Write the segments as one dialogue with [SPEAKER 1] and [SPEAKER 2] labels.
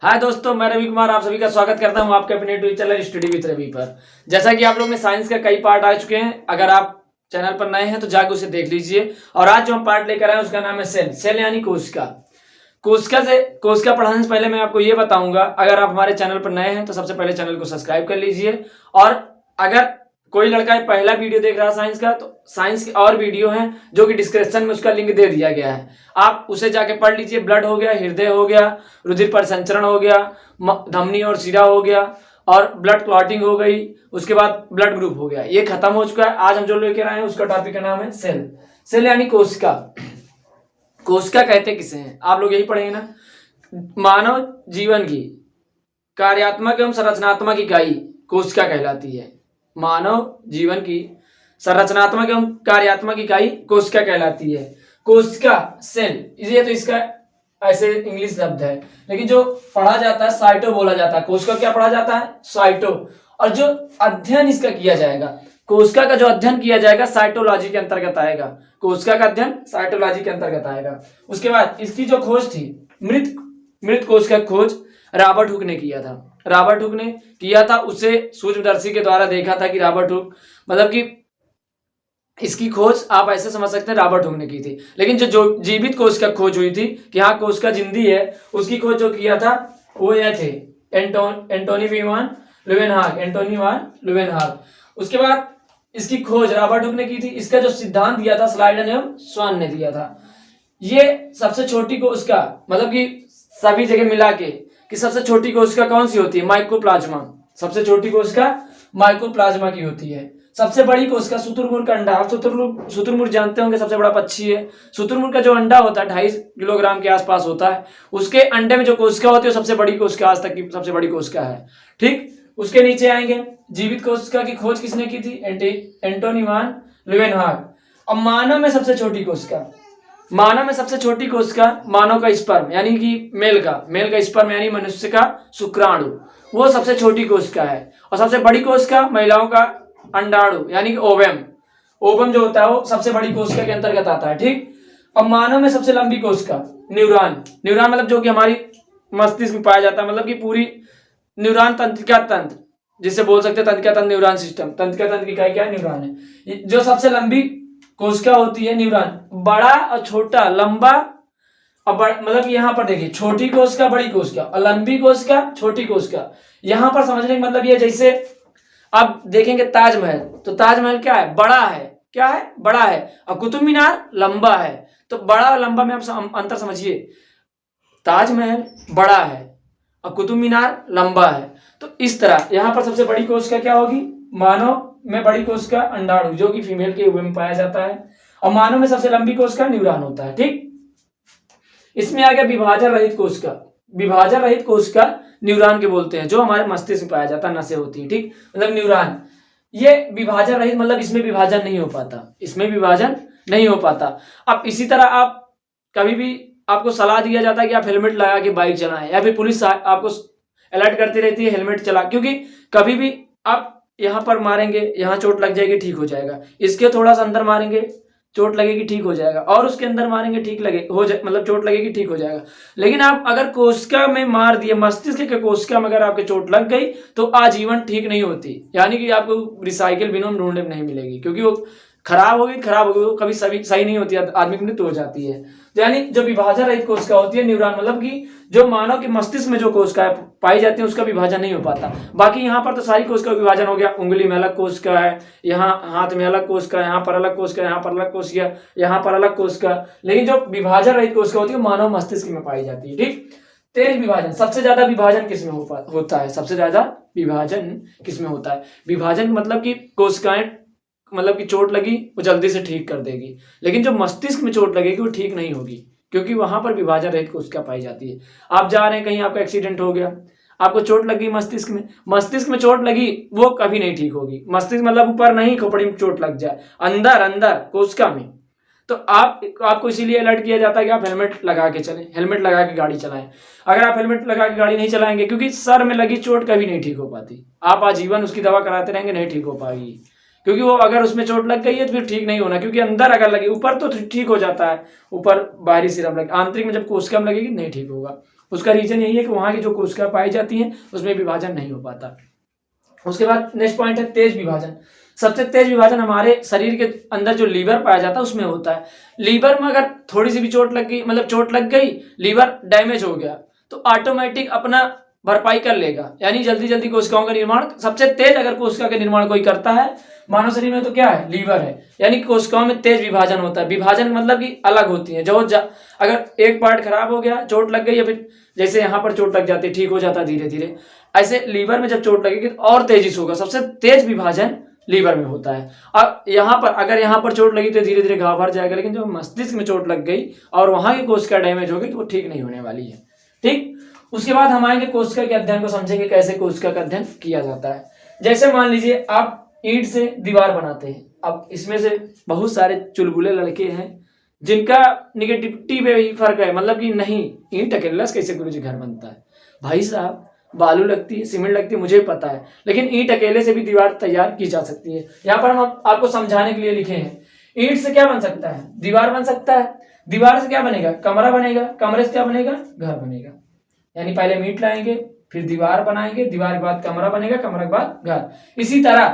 [SPEAKER 1] हाय दोस्तों, मैं रवि कुमार आप सभी का स्वागत करता हूं आपके अपने YouTube channel study with Ravi पर। जैसा कि आप लोग में साइंस का कई पार्ट आ चुके हैं, अगर आप चैनल पर नए हैं तो जाकर उसे देख लीजिए। और आज जो हम पार्ट लेकर आए हैं उसका नाम है सेल। सेल यानी कोशिका। कोशिका पढ़ाने से पहले मैं आपको ये बताऊंगा, अगर आप हमारे चैनल पर नए हैं तो सबसे पहले चैनल को सब्सक्राइब कर लीजिए। और अगर कोई लड़का पहला वीडियो देख रहा है साइंस का, तो साइंस के और वीडियो हैं जो कि डिस्क्रिप्शन में उसका लिंक दे दिया गया है, आप उसे जाके पढ़ लीजिए। ब्लड हो गया, हृदय हो गया, रुधिर परिसंचरण हो गया, धमनी और शिरा हो गया, और ब्लड क्लॉटिंग हो गई, उसके बाद ब्लड ग्रुप हो गया। ये खत्म हो चुका है। आज हम जो लेकर आए हैं उसका टॉपिक का नाम है सेल। सेल यानी कोशिका। कोशिका कहते किसे हैं आप लोग यही पढ़ेंगे ना। मानव जीवन की कार्यात्मक एवं संरचनात्मक इकाई कोशिका कहलाती है। मानव जीवन की संरचनात्मक एवं कार्यात्मक इकाई कोशिका कहलाती है। कोशिका सेल, ये तो इसका ऐसे इंग्लिश शब्द है, लेकिन जो पढ़ा जाता है साइटो बोला जाता है। कोशिका क्या पढ़ा जाता है? साइटो। और जो अध्ययन इसका किया जाएगा, कोशिका का जो अध्ययन किया जाएगा साइटोलॉजी के अंतर्गत आएगा। कोशिका का अध्ययन साइटोलॉजी के अंतर्गत आएगा। उसके बाद इसकी जो खोज थी, मृत कोशिका की खोज रॉबर्ट हुक ने किया था। रॉबर्ट हुक ने किया था, उसे सूक्ष्मदर्शी के द्वारा देखा था कि रॉबर्ट हुक, मतलब कि इसकी खोज आप ऐसे समझ सकते हैं रॉबर्ट हुक ने की थी। लेकिन जो जीवित कोशिका खोज हुई थी कि हाँ कोशिका जिंदी है, उसकी खोज जो किया था वो ये थे एंटोनी वान ल्यूवेनहॉक। उसके बाद इसकी खोज रॉबर्ट हुक ने की थी। इसका जो सिद्धांत दिया था स्लाइडन एवं स्वान ने दिया था। ये सबसे छोटी कोशिका, मतलब कि सभी जगह मिला के कि सबसे छोटी कोशिका कौन सी होती है? माइकोप्लाज्मा। सबसे छोटी कोशिका माइकोप्लाज्मा की होती है। सबसे बड़ी कोशिका शुतुरमुर्ग का अंडा। आप शुतुरमुर्ग जानते होंगे, सबसे बड़ा पक्षी है। शुतुरमुर्ग का जो अंडा होता है 2.5 किलोग्राम के आसपास होता है। उसके अंडे में जो कोशिका होती है सबसे बड़ी कोशिका, आज तक की सबसे बड़ी कोशिका है। ठीक, उसके नीचे आएंगे जीवित कोशिका की खोज किसने की थी? एंटोनी वान ल्यूवेनहॉक। अब मानव में सबसे छोटी कोशिका, मानव में सबसे छोटी कोशिका मानव का स्पर्म, यानी कि मेल का स्पर्म यानी मनुष्य का शुक्राणु, वो सबसे छोटी कोशिका है। और सबसे बड़ी कोशिका महिलाओं का अंडाणु यानी कि ओवम जो होता है वो सबसे बड़ी कोशिका के अंतर्गत आता है। ठीक, अब मानव में सबसे लंबी कोशिका न्यूरॉन मतलब जो कि हमारी मस्तिष्क में पाया जाता है, मतलब कि पूरी न्यूरॉन तंत्रिका तंत्र जिसे बोल सकते हैं, तंत्रिका तंत्र न्यूरॉन सिस्टम। तंत्रिका तंत्र की इकाई क्या है? न्यूरॉन है। जो सबसे लंबी कोशिका होती है न्यूरॉन, बड़ा और छोटा, लंबा और मतलब यहाँ पर देखिए छोटी कोशिका, बड़ी कोशिका, और लंबी कोशिका, छोटी कोशिका। यहाँ पर समझने का मतलब ये, जैसे अब देखेंगे ताजमहल, तो ताजमहल क्या है? बड़ा है। क्या है? बड़ा है। और कुतुब मीनार लंबा है। तो बड़ा और लंबा में आप अंतर समझिए। ताजमहल बड़ा है और कुतुब मीनार लंबा है। तो इस तरह यहाँ पर सबसे बड़ी कोशिका क्या होगी? मानव में बड़ी कोशिका अंडाणु, जो कि फीमेल के ओवम में पाया जाता है। और मानव में सबसे लंबी कोशिका न्यूरॉन होता है। ठीक, इसमें आ गया विभाजन रहित कोशिका। विभाजन रहित कोशिका न्यूरॉन के बोलते हैं, जो हमारे मस्तिष्क में पाया जाता है, नसें होती है। ठीक, मतलब न्यूरॉन ये विभाजन रहित, मतलब इसमें विभाजन नहीं हो पाता, इसमें विभाजन नहीं हो पाता। अब इसी तरह आप कभी भी आपको सलाह दिया जाता है कि आप हेलमेट लगा के बाइक चलाएं, या फिर पुलिस आपको अलर्ट करती रहती है हेलमेट चला, क्योंकि कभी भी आप यहाँ पर मारेंगे, यहाँ चोट लग जाएगी, ठीक हो जाएगा। इसके थोड़ा सा अंदर मारेंगे, चोट लगेगी, ठीक हो जाएगा। और उसके अंदर मारेंगे, ठीक लगे मतलब चोट लगेगी, ठीक हो जाएगा। लेकिन आप अगर कोशिका में मार दिए, मस्तिष्क के कोशिका में अगर आपके चोट लग गई तो आजीवन ठीक नहीं होती, यानी कि आपको रिसाइकिल बिन ढूंढने में नहीं मिलेगी, क्योंकि वो खराब हो गई, वो कभी सही नहीं होती, आदमी की मृत्यु हो जाती है। तो यानी जो विभाजन रहित कोशिका होती है न्यूरॉन, मतलब कि जो मानव के मस्तिष्क में जो कोशिका पाई जाती है उसका विभाजन नहीं हो पाता। बाकी यहाँ पर तो सारी कोशिका विभाजन हो गया। उंगली में अलग कोशिका है, यहाँ हाथ में अलग कोशिका, यहाँ पर अलग कोशिका, यहाँ पर अलग कोशिका, यहाँ पर अलग कोशिका। लेकिन जो विभाजन रहित कोशिका होती है मानव मस्तिष्क में पाई जाती है। ठीक, तेज विभाजन, सबसे ज्यादा विभाजन किसमें होता है? सबसे ज्यादा विभाजन किसमें होता है? विभाजन मतलब कि कोशिकाएं, मतलब कि चोट लगी वो जल्दी से ठीक कर देगी, लेकिन जो मस्तिष्क में चोट लगेगी वो ठीक नहीं होगी, क्योंकि वहां पर विभाजन रहित कोशिका पाई जाती है। आप जा रहे हैं कहीं, आपका एक्सीडेंट हो गया, आपको चोट लगी मस्तिष्क में चोट लगी, वो कभी नहीं ठीक होगी। मस्तिष्क मतलब ऊपर नहीं, खोपड़ी में चोट लग जाए, अंदर कोशिका में। तो आपको इसीलिए अलर्ट किया जाता है कि आप हेलमेट लगा के चलें, हेलमेट लगा के गाड़ी चलाएं। अगर आप हेलमेट लगा के गाड़ी नहीं चलाएंगे, क्योंकि सर में लगी चोट कभी नहीं ठीक हो पाती, आप आजीवन उसकी दवा कराते रहेंगे, नहीं ठीक हो पाएगी। क्योंकि वो अगर उसमें चोट लग गई है तो फिर ठीक नहीं होना, क्योंकि अंदर अगर लगी, ऊपर तो ठीक हो जाता है, ऊपर बाहरी सिरम लगे, आंतरिक में जब कोशिका में लगेगी नहीं ठीक होगा। उसका रीजन यही है कि वहाँ की जो कोशिका पाई जाती हैं उसमें विभाजन नहीं हो पाता। उसके बाद नेक्स्ट पॉइंट है तेज विभाजन। सबसे तेज विभाजन हमारे शरीर के अंदर जो लीवर पाया जाता है उसमें होता है। लीवर में अगर थोड़ी सी भी चोट लग गई, मतलब चोट लग गई, लीवर डैमेज हो गया, तो ऑटोमेटिक अपना भरपाई कर लेगा, यानी जल्दी जल्दी कोशिकाओं का निर्माण, सबसे तेज अगर कोशिका का निर्माण कोई करता है मानव शरीर में तो क्या है, लीवर है। यानी कोशिकाओं में तेज विभाजन होता है। विभाजन मतलब कि अलग होती है, जो अगर एक पार्ट खराब हो गया, चोट लग गई, या फिर जैसे यहाँ पर चोट लग जाती है ठीक हो जाता है धीरे धीरे, ऐसे लीवर में जब चोट लगेगी तो और तेजी से होगा। सबसे तेज विभाजन लीवर में होता है। अब यहाँ पर अगर यहाँ पर चोट लगी तो धीरे धीरे घाव भर जाएगा, लेकिन जब मस्तिष्क में चोट लग गई और वहां की कोशिका डैमेज हो गई तो वो ठीक नहीं होने वाली है। ठीक, उसके बाद हम आएंगे कोशिका के अध्ययन को समझेंगे, कैसे कोशिका का अध्ययन किया जाता है। जैसे मान लीजिए आप ईंट से दीवार बनाते हैं। अब इसमें से बहुत सारे चुलबुले लड़के हैं जिनका निगेटिविटी पे भी फर्क है, मतलब कि नहीं ईंट अकेला से कैसे गुरुजी घर बनता है। भाई साहब बालू लगती है, सीमेंट लगती है, मुझे पता है, लेकिन ईंट अकेले से भी दीवार तैयार की जा सकती है। यहाँ पर हम आपको समझाने के लिए लिखे हैं। ईंट से क्या बन सकता है, दीवार बन सकता है। दीवार से क्या बनेगा, कमरा बनेगा। कमरे से क्या बनेगा, घर बनेगा। यानी पहले हम ईंट लाएंगे, फिर दीवार बनाएंगे, दीवार के बाद कमरा बनेगा, कमरे के बाद घर। इसी तरह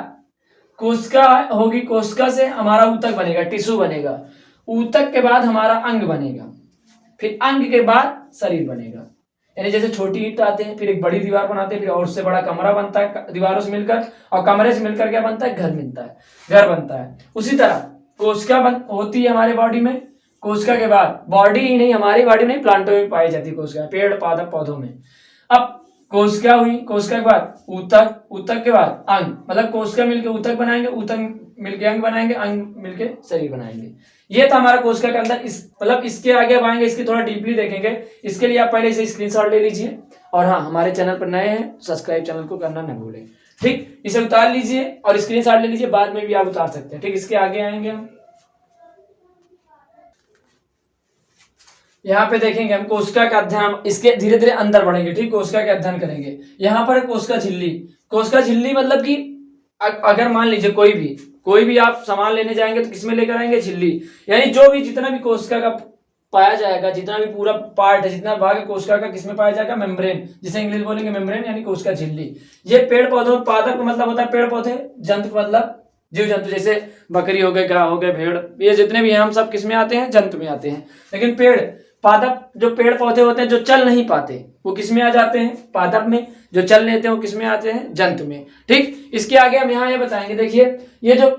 [SPEAKER 1] कोशिका होगी, कोशिका से हमारा ऊतक बनेगा, टिश्यू बनेगा। ऊतक के बाद हमारा अंग बनेगा, फिर अंग के बाद शरीर बनेगा। यानी जैसे छोटी ईंट आते हैं, फिर एक बड़ी दीवार बनाते हैं, फिर और उससे बड़ा कमरा बनता है दीवारों से मिलकर, और कमरे से मिलकर क्या बनता है, घर मिलता है, घर बनता है। उसी तरह कोशिका होती है हमारे बॉडी में। कोशिका के बाद बॉडी ही नहीं, हमारी बॉडी में नहीं, प्लांटों में पाई जाती है कोशिका, पेड़ पादप पौधों में। अब कोशिका हुई, कोशिका के बाद ऊतक, ऊतक के बाद अंग, मतलब कोशिका मिलकर ऊतक बनाएंगे, ऊतक मिलके अंग बनाएंगे, अंग मिलके शरीर बनाएंगे। ये था हमारा कोशिका के अंदर। मतलब इसके आगे अब आएंगे, इसकी थोड़ा डीपली देखेंगे। इसके लिए आप पहले इसे स्क्रीनशॉट ले लीजिए, और हाँ हमारे चैनल पर नए हैं सब्सक्राइब चैनल को करना न भूलें। ठीक, इसे उतार लीजिए और स्क्रीनशॉट ले लीजिए, बाद में भी आप उतार सकते हैं। ठीक, इसके आगे आएंगे हम, यहाँ पे देखेंगे हम कोशिका का अध्ययन, इसके धीरे धीरे अंदर बढ़ेंगे। ठीक, कोशिका के अध्ययन करेंगे। यहाँ पर कोशिका झिल्ली। कोशिका झिल्ली मतलब कि अगर मान लीजिए कोई भी आप सामान लेने जाएंगे तो किसमें लेकर आएंगे, झिल्ली। यानी जो भी जितना भी कोशिका का पाया जाएगा, जितना भी पूरा पार्ट है, जितना भाग है कोशिका का, किसमें पाया जाएगा, मेम्ब्रेन, जिसे इंग्लिश बोलेंगे मेम्ब्रेन, यानी कोशिका झिल्ली। ये पेड़ पौधों, पादप का मतलब होता है पेड़ पौधे, जंतु मतलब जीव जंतु, जैसे बकरी हो गए, गाय हो गए, भेड़, ये जितने भी हैं हम सब किसमें आते हैं, जंतु में आते हैं। लेकिन पेड़ पादप, जो पेड़ पौधे होते हैं जो चल नहीं पाते, वो किसमें आ जाते हैं, पादप में। जो चल लेते हैं वो किसमें आते हैं, जंतु में। ठीक, इसके आगे हम यहाँ ये बताएंगे। देखिए ये जो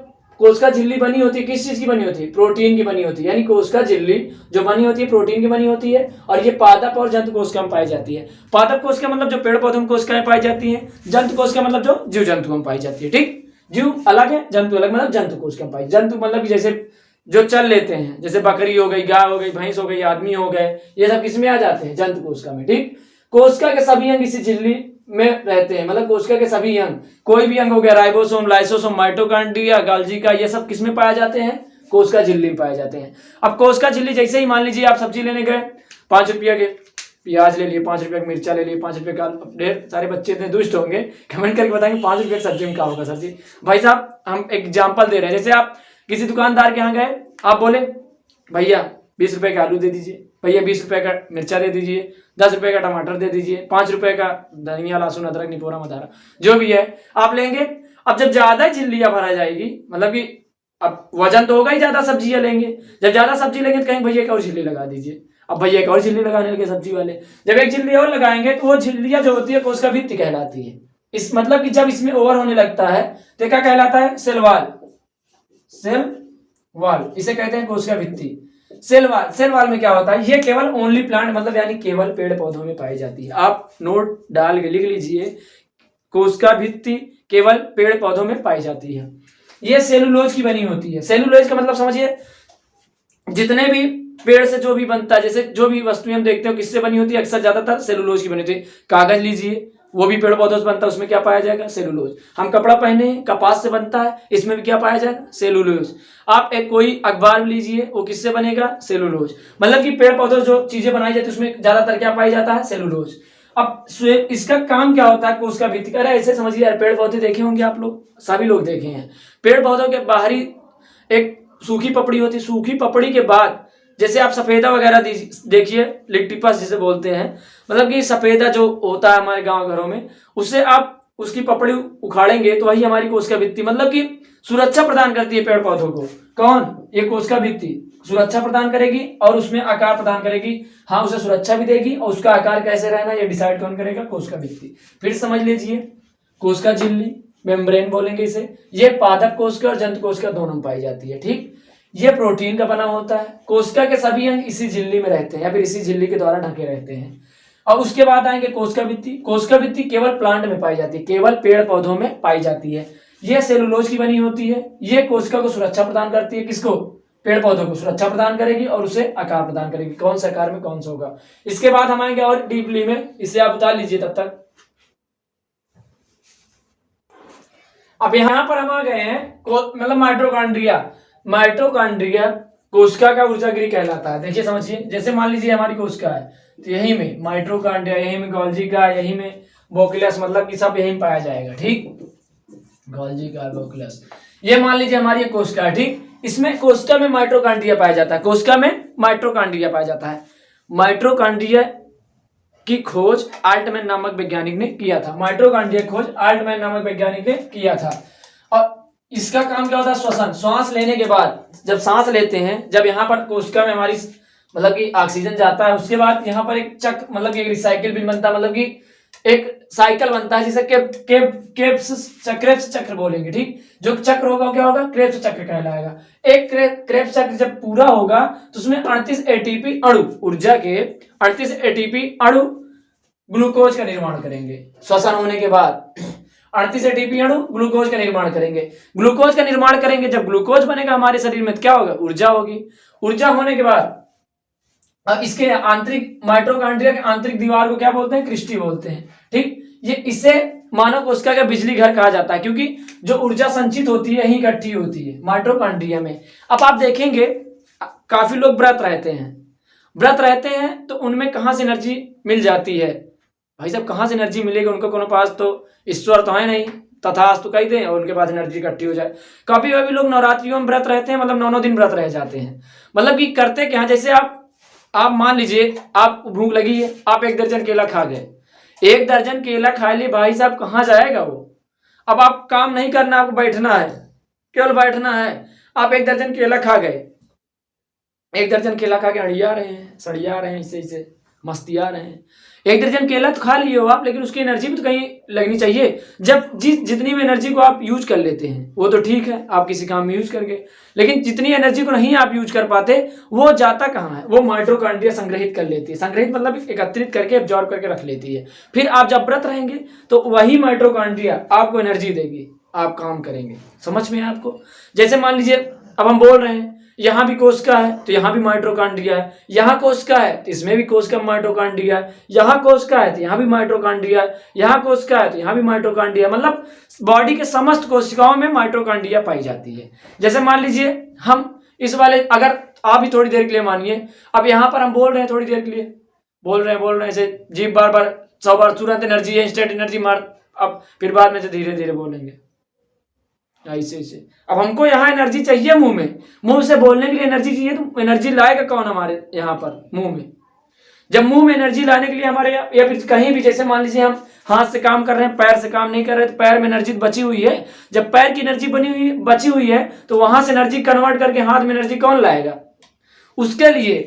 [SPEAKER 1] कोशिका झिल्ली बनी होती है, किस चीज की बनी होती है, प्रोटीन की बनी होती है। यानी कोशिका झिल्ली जो बनी होती है प्रोटीन की बनी होती है, और ये पादप और जंतु कोशिका में पाई जाती है। पादप कोशिका मतलब जो पेड़ पौधों में कोशिकाएं पाई जाती है, जंतु कोशिका मतलब जो जीव जंतुओं में पाई जाती है। ठीक, जीव अलग है, जंतु अलग, मतलब जंतु कोशिका में पाई। जंतु मतलब जैसे जो चल लेते हैं, जैसे बकरी हो गई, गाय हो गई, भैंस हो गई, आदमी हो गए, ये सब किसमें आ जाते हैं, जंतु कोशिका में। ठीक, कोशिका के सभी अंग इसी झिल्ली में रहते हैं, मतलब कोशिका के सभी अंग, कोई भी अंग हो गया, राइबोसोम, लाइसोसोम, माइटोकॉन्ड्रिया, गाल्जी का, ये सब किसमें पाए जाते हैं, कोशिका झिल्ली में पाए जाते हैं। अब कोशिका झिल्ली जैसे ही मान लीजिए आप सब्जी लेने गए, 5 रुपया के प्याज ले लिए, 5 रुपये का मिर्चा ले लिए, 5 रुपये का, ढेर सारे बच्चे इतने दुष्ट होंगे कमेंट करके बताएंगे 5 रुपये की सब्जी में क्या होगा सर जी। भाई साहब हम एग्जाम्पल दे रहे हैं, जैसे आप किसी दुकानदार के यहाँ गए, आप बोले भैया 20 रुपए का आलू दे दीजिए, भैया 20 रुपए का मिर्चा दे दीजिए, 10 रुपए का टमाटर दे दीजिए, 5 रुपए का धनिया, लहसुन, अदरक, निपोरा, मदारा, जो भी है आप लेंगे। अब जब ज्यादा झिल्लियां भरा जाएगी, मतलब कि अब वजन तो होगा ही, ज्यादा सब्जियां लेंगे। जब ज्यादा सब्जी लेंगे तो कहेंगे भैया एक और झिल्ली लगा दीजिए। अब भैया एक और झिल्ली लगाने लगे सब्जी वाले। जब एक झिल्ली और लगाएंगे तो वो झिल्लियां जो होती है कोशिका भित्ति कहलाती है। इस मतलब कि जब इसमें ओवर होने लगता है तो क्या कहलाता है, सेल वाल। सेल वाल इसे कहते हैं कोशिका भित्ति। सेल वाल में क्या होता है, ये केवल ओनली प्लांट मतलब यानी केवल पेड़ पौधों में पाई जाती है। आप नोट डाल के लिख लीजिए, कोशिका भित्ति केवल पेड़ पौधों में पाई जाती है। ये सेलुलोज की बनी होती है। सेलुलोज का मतलब समझिए, जितने भी पेड़ से जो भी बनता है, जैसे जो भी वस्तुएं हम देखते हो किससे बनी होती है, अक्सर ज्यादातर सेलुलोज की बनी होती है। कागज लीजिए, वो भी पेड़ पौधों से बनता है, उसमें क्या पाया जाएगा, सेलुलोज। हम कपड़ा पहने हैं, कपास से बनता है, इसमें भी क्या पाया जाएगा, सेलुलोज। आप एक कोई अखबार लीजिए, वो किससे बनेगा, सेलुलोज। मतलब कि पेड़ पौधों जो चीजें बनाई जाती है उसमें ज्यादातर क्या पाया जाता है, सेलुलोज। अब इसका काम क्या होता है, कोशिका भित्ति का। ऐसे समझिए यार, पेड़ पौधे देखे होंगे आप लोग, सभी लोग देखे हैं। पेड़ पौधों के बाहरी एक सूखी पपड़ी होती है, सूखी पपड़ी के बाद जैसे आप सफेदा वगैरह देखिए, लिक्टिपस जिसे बोलते हैं, मतलब कि सफेदा जो होता है हमारे गांव घरों में, उससे आप उसकी पपड़ी उखाड़ेंगे तो वही हमारी कोशिका भित्ति, मतलब कि सुरक्षा प्रदान करती है पेड़ पौधों को। कौन? ये कोशिका भित्ति सुरक्षा प्रदान करेगी और उसमें आकार प्रदान करेगी। हाँ, उसे सुरक्षा भी देगी और उसका आकार कैसे रहना ये डिसाइड कौन करेगा? कोशिका भित्ति। फिर समझ लीजिए, कोशिका झिल्ली, मेम्ब्रेन बोलेंगे इसे, ये पादप कोशिका और जंतु कोशिका दोनों में पाई जाती है। ठीक, ये प्रोटीन का बना होता है। कोशिका के सभी अंग इसी झिल्ली में रहते हैं या फिर इसी झिल्ली के द्वारा ढके रहते हैं। और उसके बाद आएंगे कोशिका भित्ति। कोशिका भित्ति केवल प्लांट में पाई जाती है, केवल पेड़ पौधों में पाई जाती है। यह सेलुलोज की बनी होती है। ये कोशिका को सुरक्षा प्रदान करती है। किसको? पेड़ पौधों को सुरक्षा प्रदान करेगी और उसे आकार प्रदान करेगी। कौन सा आकार में कौन सा होगा? इसके बाद हम आएंगे और डीपली में, इसे आप बता लीजिए तब तक। अब यहां पर हम आ गए हैं मतलब माइटोकॉन्ड्रिया। माइटोकॉन्ड्रिया कोशिका का ऊर्जा गृह कहलाता है। देखिए समझिए, जैसे मान लीजिए हमारी कोशिका है तो यही में माइटोकॉन्ड्रिया, यही में गोल्जी का, यही में बोक्यूलस, मतलब कि सब यही में पाया जाएगा। ठीक, गोल्जी का, बोक्यूलस, ये मान लीजिए हमारी कोशिका है। ठीक, इसमें कोशिका में माइटोकॉन्ड्रिया पाया जाता है। कोशिका में माइटोकॉन्ड्रिया पाया जाता है। माइटोकॉन्ड्रिया की खोज आल्टमैन नामक वैज्ञानिक ने किया था। माइटोकॉन्ड्रिया की खोज आल्टमैन नामक वैज्ञानिक ने किया था। और इसका काम क्या होता है? श्वसन। श्वास लेने के बाद जब सांस लेते हैं, जब यहाँ पर कोशिका में हमारी मतलब कि ऑक्सीजन जाता है, उसके बाद यहाँ पर एक चक्र, मतलब कि एक रिसाइकिल बिन बनता है, मतलब कि एक साइकिल बनता है जिसे क्रेब्स चक्र बोलेंगे। ठीक, जो चक्र होगा क्या होगा? क्रेब्स चक्र कहलाएगा। एक क्रेब्स चक्र जब पूरा होगा तो उसमें 38 एटीपी अणु, ऊर्जा के 38 एटीपी अणु ग्लूकोज का निर्माण करेंगे। श्वसन होने के बाद 38 एटीपी अणु ग्लूकोज का निर्माण करेंगे। ग्लूकोज का निर्माण करेंगे, जब ग्लूकोज बनेगा हमारे शरीर में तो क्या होगा? ऊर्जा होगी। ऊर्जा होने के बाद अब इसके आंतरिक, माइटोकॉन्ड्रिया के आंतरिक दीवार को क्या बोलते हैं? क्रिस्टी बोलते हैं। ठीक, ये इसे मानव कोशिका का बिजली घर कहा जाता है, क्योंकि जो ऊर्जा संचित होती है यही इकट्ठी होती है माइटोकॉन्ड्रिया में। अब आप देखेंगे काफी लोग व्रत रहते हैं तो उनमें कहां से एनर्जी मिल जाती है? भाई साहब, कहां से एनर्जी मिलेगी? उनको कोनो पास तो ईश्वर तो है नहीं, तथास्तु कह दें और उनके पास एनर्जी इकट्ठी हो जाए। कभी कभी लोग नवरात्रियों में व्रत रहते हैं, मतलब 9 दिन व्रत रह जाते हैं। मतलब कि करते क्या, जैसे आप मान लीजिए आप भूख लगी है, आप 1 दर्जन केला खा गए। 1 दर्जन केला खा लिए, भाई साहब कहाँ जाएगा वो? अब आप काम नहीं करना, आपको बैठना है, केवल बैठना है। आप 1 दर्जन केला खा गए, 1 दर्जन केला खा के अड़िया रहे हैं, सड़िया रहे हैं, इसे मस्तिया रहे हैं। 1 दर्जन केला तो खा लिए हो आप, लेकिन उसकी एनर्जी भी तो कहीं लगनी चाहिए। जब जितनी भी एनर्जी को आप यूज कर लेते हैं वो तो ठीक है, आप किसी काम में यूज करके, लेकिन जितनी एनर्जी को नहीं आप यूज कर पाते वो जाता कहाँ है? वो माइटोकॉन्ड्रिया संग्रहित कर लेती है। संग्रहित मतलब एकत्रित करके एब्जॉर्ब करके रख लेती है। फिर आप जब व्रत रहेंगे तो वही माइटोकॉन्ड्रिया आपको एनर्जी देगी, आप काम करेंगे। समझ में आपको? जैसे मान लीजिए अब हम बोल रहे हैं, यहाँ भी कोशिका है तो यहाँ भी माइटोकॉन्ड्रिया है, यहाँ कोशिका है तो इसमें भी कोशिका माइटोकॉन्ड्रिया है, यहाँ कोशिका है तो यहाँ भी माइटोकॉन्ड्रिया है, यहाँ कोशिका है तो यहाँ भी माइटोकॉन्ड्रिया, मतलब बॉडी के समस्त कोशिकाओं में माइटोकॉन्ड्रिया पाई जाती है। जैसे मान लीजिए हम इस वाले, अगर आप भी थोड़ी देर के लिए मानिए, अब यहाँ पर हम बोल रहे हैं, थोड़ी देर के लिए बोल रहे हैं ऐसे जीभ बार बार 100 बार, तुरंत एनर्जी है, इंस्टेंट एनर्जी मार, अब फिर बाद में से धीरे धीरे बोलेंगे ऐसे। अब हमको यहाँ एनर्जी चाहिए, मुंह से बोलने के लिए एनर्जी चाहिए, तो एनर्जी लाएगा कौन हमारे यहाँ पर? मुंह में। जब मुंह में एनर्जी लाने के लिए हमारे या फिर कहीं भी, जैसे मान लीजिए हम हाथ से काम कर रहे हैं, पैर से काम नहीं कर रहे, तो पैर में एनर्जी बची हुई है। जब पैर की एनर्जी बची हुई है तो वहां से एनर्जी कन्वर्ट करके हाथ में एनर्जी कौन लाएगा? उसके लिए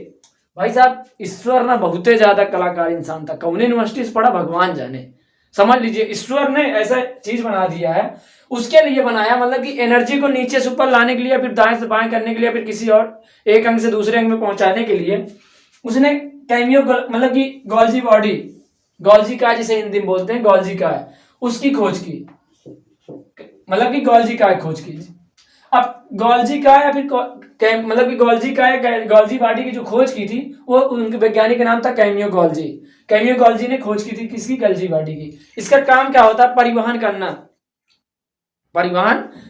[SPEAKER 1] भाई साहब ईश्वर ना बहुते ज्यादा कलाकार इंसान था, कौन यूनिवर्सिटी से पढ़ा भगवान जाने। समझ लीजिए, ईश्वर ने ऐसा चीज बना दिया है, उसके लिए बनाया, मतलब कि एनर्जी को नीचे से ऊपर लाने के लिए, फिर दाएं से बाएं करने के लिए, फिर किसी और एक अंग से दूसरे अंग में पहुंचाने के लिए उसने कैमियो, मतलब कि गोल्जी बॉडी, गोल्जी का जिसे हिंदी में बोलते हैं, गोल्जी का है, उसकी खोज की, मतलब कि गोल्जी का खोज की। अब गोल्जी का या फिर मतलब कि गोल्जी का या गोल्जी बॉडी की जो खोज की थी वो उनके वैज्ञानिक का नाम था कैमियो गोल्जी। कैमियो गोल्जी ने खोज की थी किसकी? गोल्जी बॉडी की। इसका काम क्या होता है? परिवहन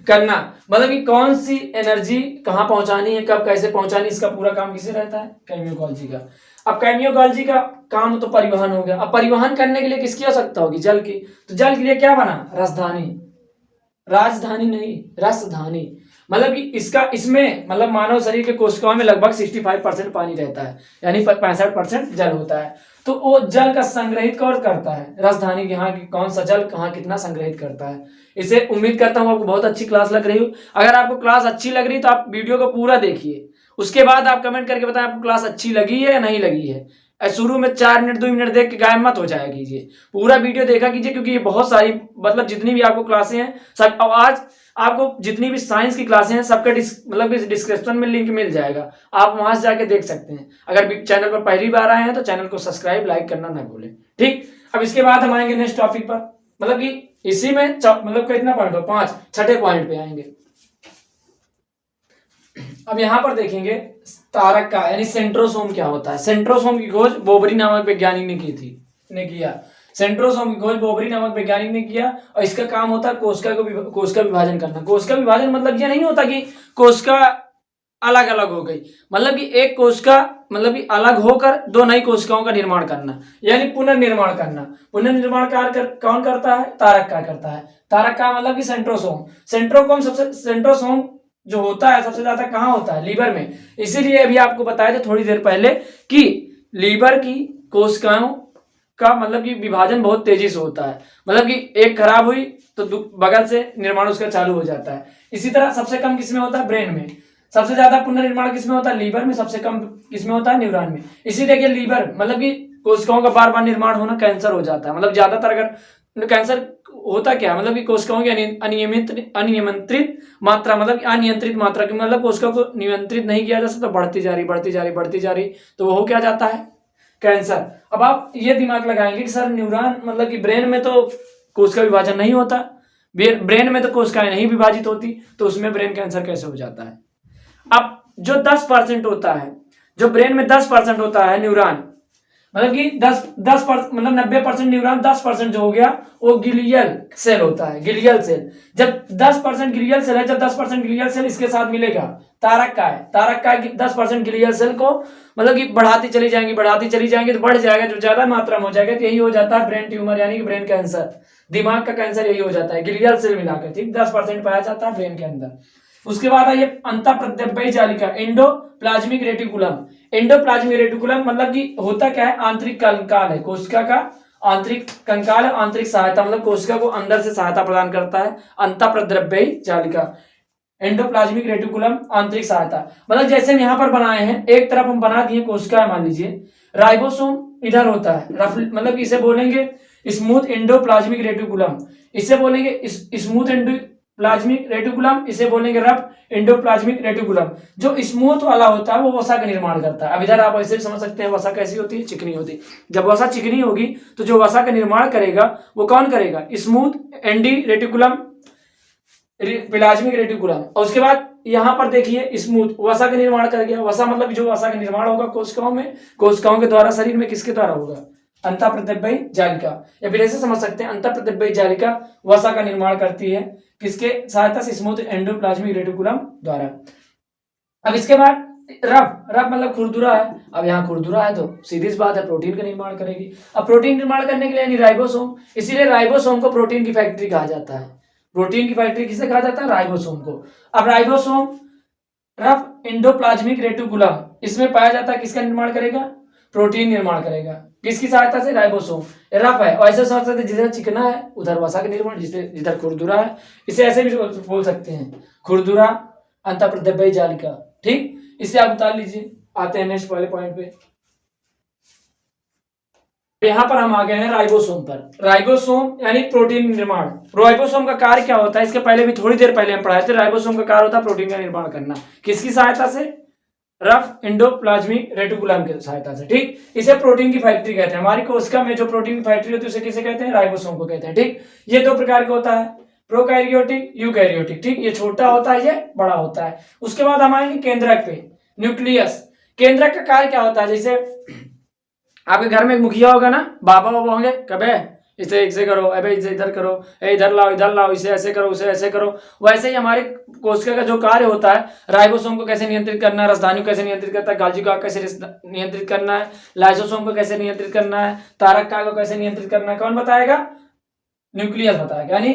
[SPEAKER 1] करना, मतलब कि कौन सी एनर्जी कहां पहुंचानी है, कब कैसे पहुंचानी, इसका पूरा काम किसे रहता है? कैमियो गोल्जी का। अब कैमियो गोल्जी का काम तो परिवहन हो गया। अब परिवहन करने के लिए किसकी आवश्यकता होगी? जल की। तो जल के लिए क्या बना? राजधानी नहीं, रसधानी, मतलब कि इसका इसमें मतलब मानव शरीर के कोशिकाओं में लगभग 65% पानी रहता है, यानी 65% जल होता है। तो वो जल का संग्रहित कौन करता है, राजधानी के यहाँ की कौन सा जल कहाँ कितना संग्रहित करता है। इसे उम्मीद करता हूँ आपको बहुत अच्छी क्लास लग रही हो। अगर आपको क्लास अच्छी लग रही तो आप वीडियो को पूरा देखिए, उसके बाद आप कमेंट करके बताएं आपको क्लास अच्छी लगी है या नहीं लगी है। शुरू में 4 मिनट 2 मिनट देख के गायब मत हो जाया कीजिए, पूरा वीडियो देखा कीजिए, क्योंकि ये बहुत सारी मतलब जितनी भी आपको क्लासें हैं सब, अब आज आपको जितनी भी साइंस की क्लासें हैं सबका मतलब इस डिस्क्रिप्शन में लिंक मिल जाएगा, आप वहां से जाके देख सकते हैं। अगर चैनल पर पहली बार आए हैं तो चैनल को सब्सक्राइब लाइक करना ना भूलें, ठीक। अब इसके बाद हम आएंगे नेक्स्ट टॉपिक पर, मतलब कि इसी में मतलब कितना पॉइंट हो, 5 छठे पॉइंट पे आएंगे। अब यहां पर देखेंगे तारक का यानी सेंट्रोसोम क्या होता है। सेंट्रोसोम की खोज बोबरी नामक वैज्ञानिक ने किया। सेंट्रोसोम की खोज बोबरी नामक वैज्ञानिक ने किया और इसका काम होता है कोशिका विभाजन करना। कोशिका विभाजन मतलब ये नहीं होता कि कोशिका अलग अलग हो गई, मतलब कि एक कोशिका मतलब कि अलग होकर 2 नई कोशिकाओं का निर्माण करना, यानी पुनर्निर्माण करना। पुनर्निर्माण कार्य कौन करता है, तारक का करता है। तारक का मतलब कि सेंट्रोसोम जो होता है सबसे ज्यादा कहाँ होता है, लीवर में। इसीलिए अभी आपको बताया था थोड़ी देर पहले कि लीवर की कोशिकाओं का मतलब कि विभाजन बहुत तेजी से होता है, मतलब कि एक खराब हुई तो बगल से निर्माण उसका चालू हो जाता है। इसी तरह सबसे कम किसमें होता है, ब्रेन में। सबसे ज्यादा पुनर्निर्माण किसमें होता है, लीवर में। सबसे कम किसमें होता है, न्यूरॉन में। इसीलिए कि लीवर मतलब कि कोशिकाओं का बार बार निर्माण होना कैंसर हो जाता है। मतलब ज्यादातर अगर कैंसर होता क्या, मतलब कि कोशिकाओं की अनियंत्रित मात्रा, मतलब अनियंत्रित मात्रा की, मतलब कोशिकाओं को नियंत्रित नहीं किया जा सकता, बढ़ती जा रही, तो वो क्या जाता है, कैंसर। अब आप ये दिमाग लगाएंगे कि सर न्यूरॉन मतलब कि ब्रेन में तो कोशिका विभाजन नहीं होता, ब्रेन में तो कोशिकाएं नहीं विभाजित होती, तो उसमें ब्रेन कैंसर कैसे हो जाता है। अब जो 10% होता है, जो ब्रेन में 10% होता है न्यूरॉन, मतलब कि 10 मतलब 90% न्यूरॉन, 10% जो हो गया वो गिलियल सेल होता है, गिलियल सेल। जब 10% गिलियल सेल है, जब 10% गिलियल सेल इसके साथ मिलेगा, तारक का है, तारक का 10% गिलियल सेल को मतलब कि बढ़ाती चली जाएंगी तो बढ़ जाएगा, जो ज्यादा मात्रा में हो जाएगा तो यही हो जाता है ब्रेन ट्यूमर, यानी कि ब्रेन कैंसर, दिमाग का कैंसर यही हो जाता है, गिलियल सेल मिलाकर, ठीक। 10% पाया जाता है ब्रेन के अंदर। उसके बाद आइए अंतःप्रद्रव्य जालिका, एंडोप्लाज्मिक रेटिकुलम। एंडोप्लाज्मिक रेटिकुलम मतलब कि होता क्या है, आंतरिक कंकाल है कोशिका का, आंतरिक कंकाल, आंतरिक सहायता, मतलब कोशिका को अंदर से सहायता प्रदान करता है। अंतःप्रद्रव्य जालिका, एंडोप्लाज्मिक रेटिकुलम, आंतरिक सहायता। मतलब जैसे हम यहाँ पर बनाए हैं, एक तरफ हम बना दिए कोशिका, मान लीजिए राइबोसोम इधर होता है, रफ मतलब इसे बोलेंगे स्मूथ एंडोप्लाज्मिक रेटिकुलम, इसे बोलेंगे स्मूथ एंडोप्लाज्मिक रेटिकुलम, इसे बोलेंगे रफ एंडोप्लाज्मिक रेटिकुलम। जो स्मूथ वाला होता है वो वसा का निर्माण करता है। अब इधर आप ऐसे भी समझ सकते हैं, वसा कैसी होती है, चिकनी होती है। जब वसा चिकनी होगी तो जो वसा का निर्माण करेगा वो कौन करेगा, smooth Andy reticulum, plasmic reticulum. और उसके बाद यहां पर देखिए स्मूथ वसा का निर्माण कर गया। वसा मतलब जो वसा का निर्माण होगा कोशिकाओं में, कोशिकाओं के द्वारा शरीर में किसके द्वारा होगा, अंतःप्रद्रव्य जालिका। या फिर ऐसे समझ सकते हैं अंतःप्रद्रव्य जालिका वसा का निर्माण करती है, किसके सहायता से, स्मूथ एंडोप्लाज्मिक रेटिकुलम द्वारा। अब इसके बाद रफ, रफ मतलब खुरदुरा है। अब यहाँ खुरदुरा है तो सीधी सी बात है प्रोटीन का निर्माण करेगी। अब प्रोटीन निर्माण करने के लिए यानी राइबोसोम, इसीलिए राइबोसोम को प्रोटीन की फैक्ट्री कहा जाता है। प्रोटीन की फैक्ट्री किसे कहा जाता है, राइबोसोम को। अब राइबोसोम रफ एंडोप्लाज्मिक रेटिकुलम, इसमें पाया जाता है, किसका निर्माण करेगा, प्रोटीन निर्माण करेगा, किसकी सहायता से, राइबोसोम। रफ है और ऐसे समझ सकते हैं जिधर चिकना है उधर वसा का निर्माण, जिधर खुरदुरा है इसे ऐसे भी बोल सकते हैं, खुरदुरा अंतःप्रद्रव्य जालिका, ठीक। इसे आप उतार लीजिए। आते हैं नेक्स्ट वाले पॉइंट पे। यहां पर हम आ गए हैं राइबोसोम पर। राइबोसोम यानी प्रोटीन निर्माण। राइबोसोम का कार्य क्या होता है, इसके पहले भी थोड़ी देर पहले हम पढ़ाए थे। राइबोसोम का कार्य होता है प्रोटीन का निर्माण करना, किसकी सहायता से, रफ एंडोप्लाज्मिक रेटिकुलम की सहायता से, ठीक। इसे प्रोटीन की फैक्ट्री कहते हैं। हमारी कोशिका में जो प्रोटीन की फैक्ट्री होती है उसे किसे कहते हैं, राइबोसोम को कहते हैं, ठीक। ये 2 प्रकार का होता है, प्रोकैरियोटिक, यूकैरियोटिक, ठीक। ये छोटा होता है, ये बड़ा होता है। उसके बाद हम आएंगे केंद्रक पे, न्यूक्लियस। केंद्रक का कार्य क्या होता है, जैसे आपके घर में एक मुखिया होगा ना, बाबा बाबा होंगे, कबे इसे ऐसे करो, अबे इसे इधर करो, इधर लाओ, इसे ऐसे करो, उसे ऐसे करो। वैसे ही हमारे कोशिका का जो कार्य होता है, राइबोसोम को कैसे नियंत्रित करना है, राजधानी को कैसे नियंत्रित करता है, गाल्जी को कैसे नियंत्रित करना है, लाइसोसोम को कैसे नियंत्रित करना है, तारक को कैसे नियंत्रित करना है, कौन बताएगा, न्यूक्लियस बताएगा, यानी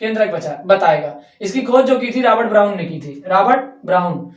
[SPEAKER 1] केंद्रक बताएगा। इसकी खोज जो की थी रॉबर्ट ब्राउन ने की थी, रॉबर्ट ब्राउन।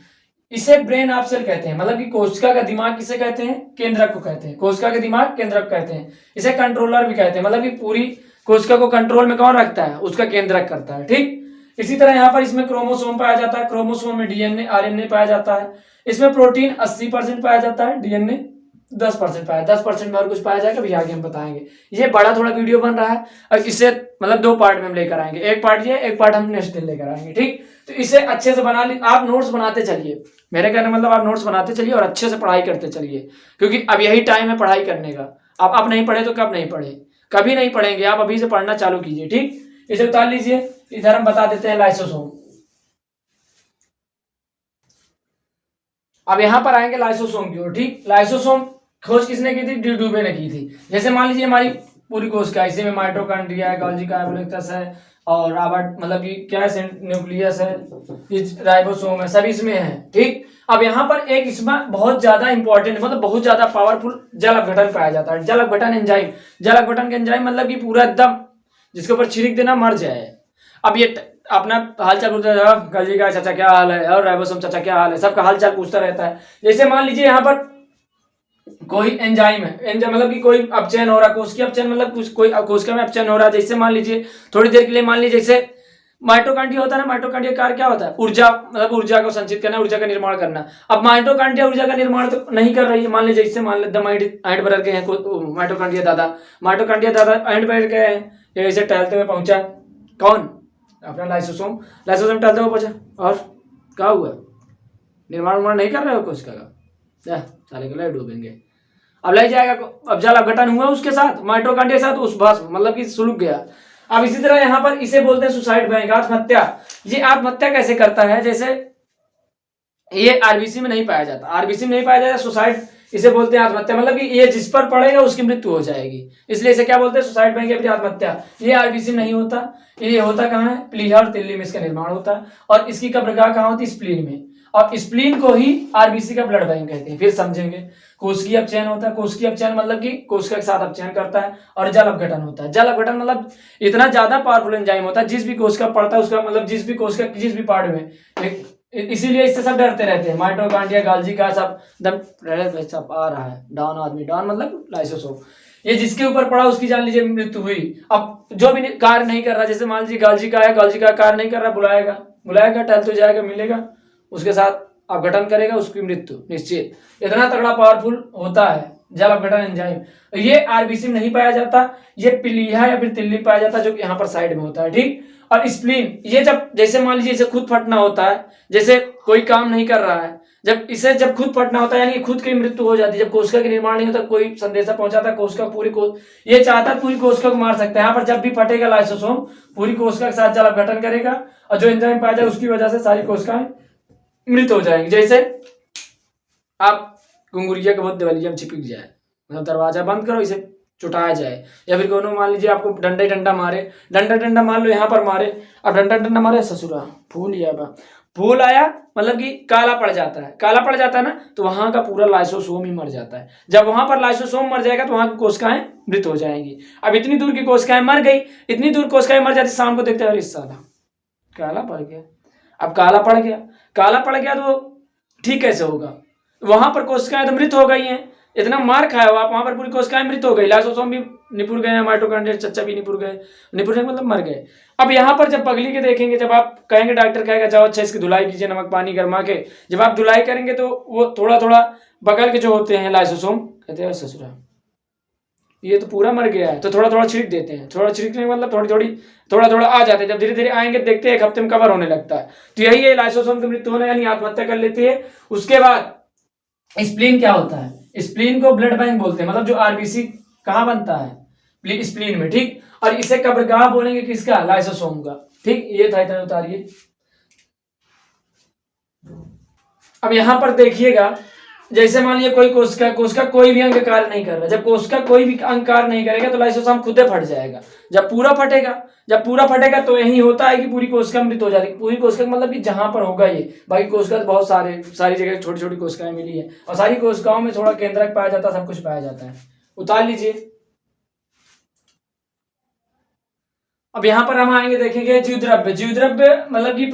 [SPEAKER 1] इसे ब्रेन ऑफ सेल कहते हैं, मतलब कि कोशिका का दिमाग किसे कहते हैं, केंद्रक को कहते हैं। कोशिका के दिमाग केंद्रक कहते हैं। इसे कंट्रोलर भी कहते हैं, मतलब कि पूरी कोशिका को कंट्रोल में कौन रखता है, उसका केंद्रक करता है। ठीक, इसी तरह यहाँ पर इसमें क्रोमोसोम पाया जाता है, क्रोमोसोम में डीएनए आरएनए पाया जाता है। इसमें प्रोटीन 80% पाया जाता है, डीएनए 10% पाया, 10% में और कुछ पाया जाएगा भी आगे हम बताएंगे। ये बड़ा थोड़ा वीडियो बन रहा है और इसे मतलब 2 पार्ट में हम लेकर आएंगे, एक पार्ट ये, एक पार्ट हम नेक्स्ट दिन लेकर आएंगे। ठीक, तो इसे अच्छे से बना ली, आप नोट्स बनाते चलिए, मेरे कहने मतलब आप नोट्स बनाते चलिए और अच्छे से पढ़ाई करते चलिए, क्योंकि अब यही टाइम है पढ़ाई करने का। अब नहीं पढ़े तो कब नहीं पढ़े, कभी नहीं पढ़ेंगे, आप अभी से पढ़ना चालू कीजिए। ठीक, इसे उतार लीजिए। इधर हम बता देते हैं लाइसोसोम। अब यहां पर आएंगे लाइसोसोम की ओर। ठीक, लाइसोसोम खोज किसने की थी, डी डुबे ने की थी। जैसे मान लीजिए हमारी पूरी कोशिका, इसी में माइटोकॉन्ड्रिया है, गोल्गी कार्बोलेक्टस है और रॉबर्ट मतलब कि क्या है, न्यूक्लियस है, राइबोसोम है, सब इसमें है। ठीक, अब यहाँ पर एक इसमें बहुत ज्यादा इंपॉर्टेंट मतलब बहुत ज्यादा पावरफुल जल अपघटन पाया जाता है, जल अपघटन एंजाइम। जल अपघटन का एंजाइम मतलब कि पूरा एकदम जिसके ऊपर छिड़क देना मर जाए। अब ये अपना हालचाल पूछता है, गोल्गी का चाचा क्या हाल है, और राइबोसोम चाचा क्या हाल है, सबका हालचाल पूछता रहता है। जैसे मान लीजिए यहाँ पर कोई एंजाइम है, एंजाइम मतलब कि कोई अपचयन हो रहा है, कोशिकीय अपचयन मतलब कुछ कोई कोशिका में अपचयन हो रहा है। जैसे मान लीजिए थोड़ी देर के लिए मान लीजिए जैसे माइटोकॉन्ड्रिया होता है ना, माइटोकॉन्ड्रिया का कार्य क्या होता है, ऊर्जा मतलब ऊर्जा को संचित करना, ऊर्जा का निर्माण करना। अब माइटोकॉन्ड्रिया ऊर्जा का निर्माण तो नहीं कर रही है, मान लीजिए इससे मान लेते एंड पर गए हैं माइटोकॉन्ड्रिया दादा एंड पर गए हैं, ऐसे टहलते हुए पहुंचा कौन, अपना लाइसोसोम टहलते हुए पहुंचा और क्या हुआ, निर्माण नहीं कर रहे हो कोशिका का, साले के लिए डूबेंगे। अब ले जाएगा, अब जल अपघटन हुआ उसके साथ, माइटोकॉन्ड्रिया के साथ, उस भस्म मतलब कि सुलग गया। अब इसी तरह यहाँ पर इसे बोलते हैं सुसाइड बैंक, आत्महत्या। ये आत्महत्या कैसे करता है, जैसे ये आरबीसी में नहीं पाया जाता, आरबीसी में नहीं पाया जाता, सुसाइड इसे बोलते हैं आत्महत्या, मतलब कि ये जिस पर पड़ेगा उसकी मृत्यु हो जाएगी, इसलिए इसे क्या बोलते हैं, सुसाइड बैंक या फिर आत्महत्या। ये आरबीसी में नहीं होता, ये होता कहाँ है, प्लीहा और तिल्ली में इसका निर्माण होता है। और इसकी कब्रगाह कहाँ होती है, स्प्लीन में, और स्प्लीन को ही आरबीसी का ब्लड बैंक कहते हैं। फिर समझेंगे, कोशिकीय अपचयन होता है, कोशिकीय अपचयन मतलब कि कोशिका के साथ अपचयन करता है, और जल अपघटन होता है। जल अपघटन मतलब इतना ज्यादा पावरफुल एंजाइम होता है, जिस भी कोशिका पड़ता है उसका मतलब जिस भी कोशिका जिस भी पार्ट में, इसीलिए इससे सब डरते रहते हैं। माइटोकॉन्ड्रिया, गोल्गी का सब दम सब आ रहा है, डाउन आदमी, डाउन मतलब लाइसोसोम, ये जिसके ऊपर पड़ा उसकी जान लीजिए मृत्यु हुई। अब जो भी कार्य नहीं कर रहा, जैसे मान लीजिए गोल्गी का है, गोल्गी का कार्य नहीं कर रहा, बुलाएगा टहल तो जाएगा, मिलेगा उसके साथ अपघटन करेगा, उसकी मृत्यु निश्चित। इतना तगड़ा पावरफुल होता है जल अपघटन एंजाइम। ये आरबीसी में नहीं पाया जाता, ये प्लीहा या फिर तिल्ली पाया जाता है, जो कि यहाँ पर साइड में होता है। ठीक, और स्प्लीन ये जब जैसे मान लीजिए इसे खुद फटना होता है, जैसे कोई काम नहीं कर रहा है, जब खुद फटना होता है यानी खुद की मृत्यु हो जाती है, जब कोशिका के निर्माण नहीं होता, कोई संदेशा पहुंचाता है कोशिका पूरी ये चाहता है पूरी कोशिका को मार सकता है। यहाँ पर जब भी फटेगा लाइसोसोम पूरी कोशिका के साथ जल अपघटन करेगा, और जो एंजाइम पाया जाए उसकी वजह से सारी कोशिकाएं मृत हो जाएंगे। जैसे आप घुंगुरिया के बहुत दिवालिया में चिपक जाए, मतलब दरवाजा बंद करो, इसे चुटाया जाए, या फिर कोनो मान लीजिए आपको डंडा मार लो, यहाँ पर मारे, अब डंडा मारे, ससुरा फूल आया मतलब कि काला पड़ जाता है ना, तो वहां का पूरा लाइसोसोम ही मर जाता है। जब वहां पर लाइसोसोम मर जाएगा तो वहां की कोशिकाएं मृत हो जाएंगी। अब इतनी दूर की कोशिकाएं मर गई, इतनी दूर कोशिकाएं मर जाती, शाम को देखते हैं अरे साला काला पड़ गया। अब काला पड़ गया तो ठीक कैसे होगा, वहां पर कोशिकाएं तो मृत हो गई हैं, इतना मार खाया हो आप, वहां पर पूरी कोशिकाएं मृत हो गई, लाइसोसोम भी निपुर गए, माइटोकॉन्ड्रिया चच्चा भी निपुर गए मतलब मर गए। अब यहाँ पर जब पगली के देखेंगे, जब आप कहेंगे डॉक्टर कहेगा जाओ अच्छा इसकी धुलाई कीजिए नमक पानी गरमा के, जब आप धुलाई करेंगे तो वो थोड़ा थोड़ा बगल के जो होते हैं लाइसोसोम कहते हैं ससुरा ये तो पूरा मर गया है, तो थोड़ा थोड़ा छिड़क देते हैं, थोड़ा छिड़कने का मतलब थोड़ा थोड़ा आ जाते हैं, जब धीरे धीरे आएंगे देखते हैं एक हफ्ते में कवर होने लगता है। तो यही है लाइसोसोम की मृत्यु होना यानी आत्महत्या कर लेती है। उसके बाद स्प्लीन क्या होता है, स्प्लीन को ब्लड बैंक बोलते हैं, मतलब जो आरबीसी कहाँ बनता है, स्प्लीन में। ठीक, और इसे कब्रगाह बोलेंगे किसका, लाइसोसोम का। ठीक, ये था, इतना उतारिए। अब यहां पर देखिएगा, जैसे मान लीजिए कोई कोशिका कोई भी अंग कार्य नहीं कर रहा, जब कोशिका कोई भी अंग कार्य नहीं करेगा तो लाइसोसोम खुद फट जाएगा। जब पूरा फटेगा तो यही होता है कि पूरी कोशिका मृत हो जाती है। पूरी कोशिका मतलब कि जहां पर होगा ये, बाकी कोशिका तो बहुत सारी जगह छोटी छोटी कोशिकाएं मिली है, और सारी कोशिकाओं में थोड़ा केंद्रक पाया जाता है, सब कुछ पाया जाता है। उतार लीजिए। अब यहाँ पर हम आएंगे, देखेंगे जीवद्रव्य। जीवद्रव्य मतलब कि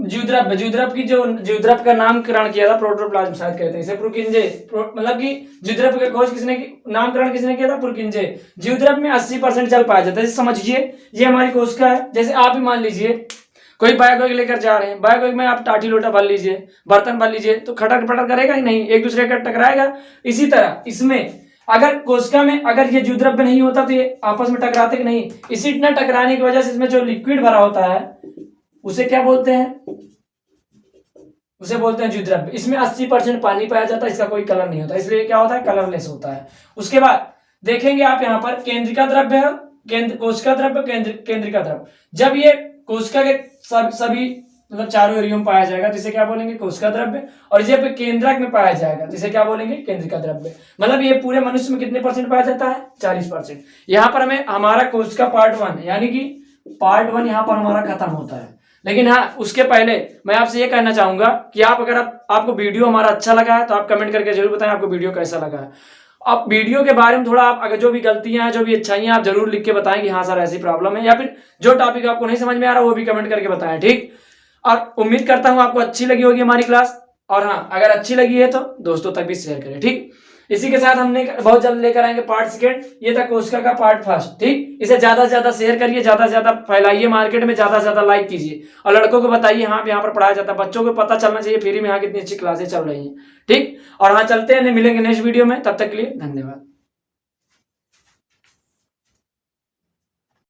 [SPEAKER 1] जीवद्रव्य की जो जीवद्रव्य का नामकरण किया था प्रोटोप्लाज्म शायद कहते हैं इसे, पुरकिंजे। मतलब कि जीवद्रव्य का खोज किसने नामकरण किसने किया था? पुरकिंजे। जीवद्रव्य में 80% जल पाया जाता है। समझिए ये हमारी कोशिका है। जैसे आप ही मान लीजिए कोई बैग वैग लेकर जा रहे हैं, बैग वैग में आप टाटी लोटा भर लीजिए, बर्तन भर लीजिए, तो खटर पटर करेगा ही नहीं, एक दूसरे का टकराएगा। इसी तरह इसमें अगर कोशिका में अगर ये जीवद्रव्य नहीं होता तो ये आपस में टकराते कि नहीं? इसी इतना टकराने की वजह से इसमें जो लिक्विड भरा होता है उसे क्या बोलते हैं? उसे बोलते हैं जीवद्रव्य। इसमें 80% पानी पाया जाता है, इसका कोई कलर नहीं होता, इसलिए क्या होता है? कलरलेस होता है। उसके बाद देखेंगे आप यहाँ पर केंद्रिका द्रव्य है, कोशिका द्रव्य, केंद्रिका द्रव्य। जब ये कोशिका के सभी मतलब चारों एरियो में पाया जाएगा तो इसे क्या बोलेंगे? कोशिका द्रव्य। और जब केंद्रक में पाया जाएगा तो इसे क्या बोलेंगे? केंद्रिका द्रव्य। मतलब ये पूरे मनुष्य में कितने परसेंट पाया जाता है? 40%। यहाँ पर हमें हमारा कोशिका पार्ट 1 यानी कि पार्ट 1 यहाँ पर हमारा खत्म होता है। लेकिन हाँ, उसके पहले मैं आपसे ये कहना चाहूंगा कि आप अगर आपको वीडियो हमारा अच्छा लगा है तो आप कमेंट करके जरूर बताएं आपको वीडियो कैसा लगा है। आप वीडियो के बारे में थोड़ा आप अगर जो भी गलतियां हैं, जो भी अच्छाइयां, आप जरूर लिख के बताएं कि हाँ सर ऐसी प्रॉब्लम है, या फिर जो टॉपिक आपको नहीं समझ में आ रहा वो भी कमेंट करके बताएं, ठीक। और उम्मीद करता हूं आपको अच्छी लगी होगी हमारी क्लास। और हाँ, अगर अच्छी लगी है तो दोस्तों तक भी शेयर करें, ठीक। इसी के साथ हमने बहुत जल्द लेकर आएंगे पार्ट 2। ये था कोशिका का पार्ट 1, ठीक। इसे ज्यादा से ज्यादा शेयर करिए, ज्यादा से ज्यादा फैलाइए, मार्केट में ज्यादा से ज्यादा लाइक कीजिए, और लड़कों को बताइए हाँ यहाँ पर पढ़ाया जाता है। बच्चों को पता चलना चाहिए फ्री में यहाँ कितनी अच्छी क्लासेस चल रही हैं, ठीक। और हाँ चलते हैं, मिलेंगे नेक्स्ट वीडियो में, तब तक के लिए धन्यवाद।